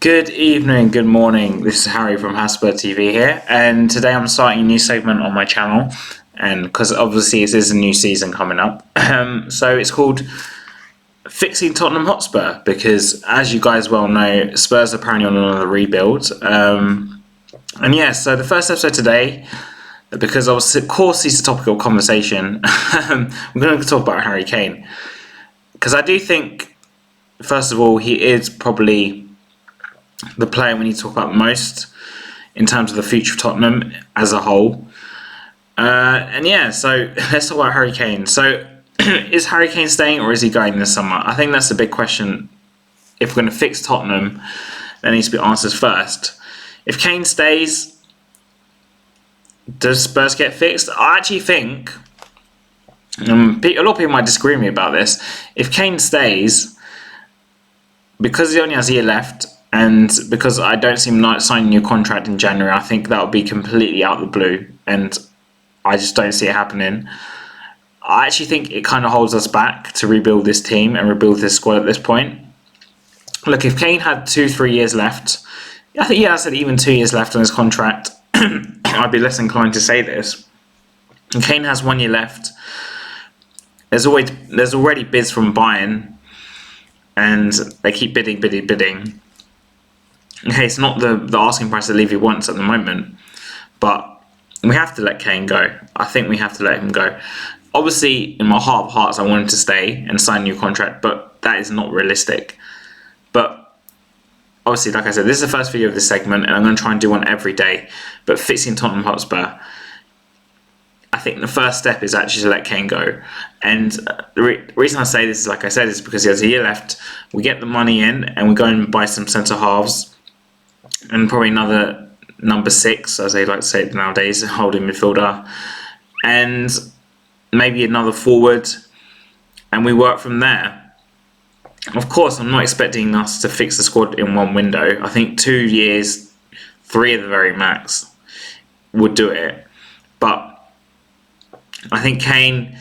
Good evening, good morning. This is Harry from Hotspur TV here, and today I'm starting a new segment on my channel, and because obviously it is a new season coming up, so it's called Fixing Tottenham Hotspur, because as you guys well know, Spurs are apparently on another rebuild, and yeah, so the first episode today, because of course he's a topic of conversation, we're going to talk about Harry Kane, because I do think, first of all, he is probably the player we need to talk about most in terms of the future of Tottenham as a whole. And yeah, so let's talk about Harry Kane. So is Harry Kane staying or is he going this summer? I think that's the big question. If we're going to fix Tottenham, there needs to be answers first. If Kane stays, does Spurs get fixed? I actually think, a lot of people might disagree with me about this, if Kane stays, because he only has a year left, and because I don't see him not signing a new contract in January, I think that would be completely out of the blue, and I just don't see it happening. I actually think it kind of holds us back to rebuild this team and rebuild this squad at this point. Look, if Kane had 2-3 years left, I think I said even 2 years left on his contract, I'd be less inclined to say this. And Kane has 1 year left. There's already bids from Bayern, and they keep bidding. Okay, it's not the asking price that Levy wants at the moment, but we have to let Kane go. I think we have to let him go. Obviously, in my heart of hearts, I want him to stay and sign a new contract, but that is not realistic. But obviously, like I said, this is the first video of this segment, and I'm going to try and do one every day. But fixing Tottenham Hotspur, I think the first step is actually to let Kane go. And the reason I say this is, like I said, is because he has a year left. We get the money in, and we go and buy some centre halves, and probably another number 6, as they like to say it nowadays, holding midfielder, and maybe another forward, and we work from there. Of course, I'm not expecting us to fix the squad in one window. I think 2 years, 3 at the very max, would do it. But I think Kane,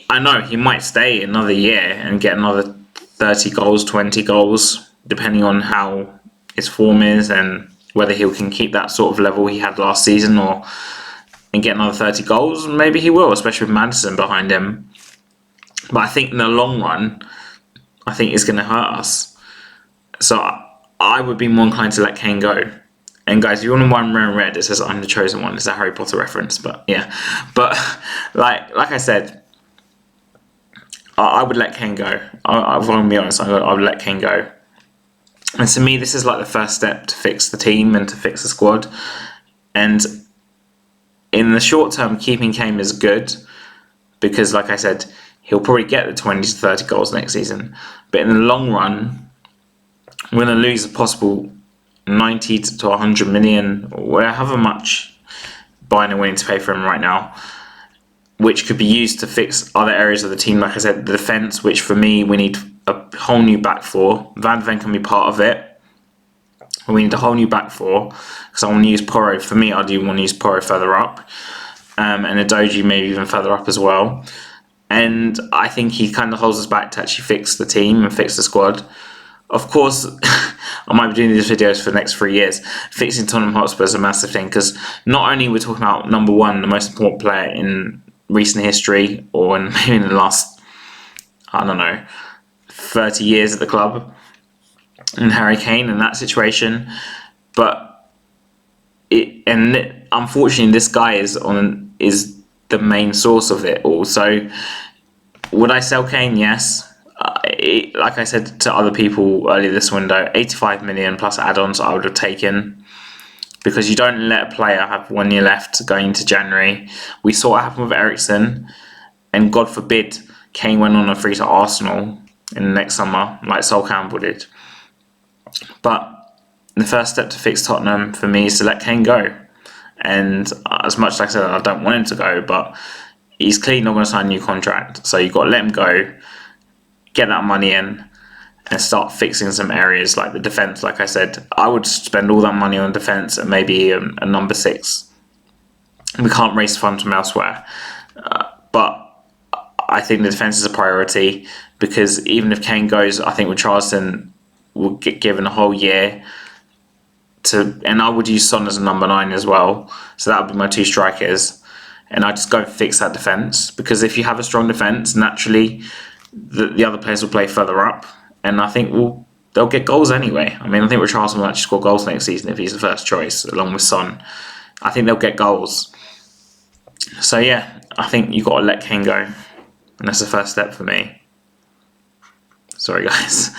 I know he might stay another year and get another 30 goals, 20 goals, depending on how his form is and whether he can keep that sort of level he had last season and get another 30 goals. Maybe he will, especially with Maddison behind him. But I think in the long run, I think it's going to hurt us. So I would be more inclined to let Kane go. And guys, if you want to one wearing red, it says I'm the chosen one. It's a Harry Potter reference, but yeah. But like I said, I would let Kane go. I'm going to be honest, I would let Kane go. And to me, this is like the first step to fix the team and to fix the squad. And in the short term, keeping Kane is good because, like I said, he'll probably get the 20 to 30 goals next season. But in the long run, we're going to lose a possible 90 to 100 million, or however much Bayern are willing to pay for him right now, which could be used to fix other areas of the team. Like I said, the defence, which for me, we need a whole new back four. Van de Ven can be part of it. We need a whole new back four because I want to use Porro. For me, I do want to use Porro further up, and Adoji maybe even further up as well. And I think he kind of holds us back to actually fix the team and fix the squad. Of course, I might be doing these videos for the next 3 years. Fixing Tottenham Hotspur is a massive thing because not only we're talking about number one, the most important player in recent history, or maybe in the last, 30 years at the club, in Harry Kane in that situation, but unfortunately this guy is the main source of it all. So would I sell Kane? Yes. Like I said to other people earlier this window, 85 million plus add-ons I would have taken, because you don't let a player have 1 year left going into January. We saw what happened with Eriksen, and God forbid Kane went on a free to Arsenal in the next summer, like Sol Campbell did. But the first step to fix Tottenham for me is to let Kane go. And as much as I said I don't want him to go, but he's clearly not going to sign a new contract. So you've got to let him go, get that money in, and start fixing some areas like the defence. Like I said, I would spend all that money on defence and maybe a number 6. We can't raise funds from elsewhere. But I think the defence is a priority, because even if Kane goes, I think with Charleston, will get given a whole year and I would use Son as a number 9 as well. So that would be my 2 strikers. And I just go and fix that defence, because if you have a strong defence, naturally the other players will play further up, and I think they'll get goals anyway. I mean, I think Richarlison will actually score goals next season if he's the first choice, along with Son. I think they'll get goals. So yeah, I think you've got to let Kane go, and that's the first step for me. Sorry guys.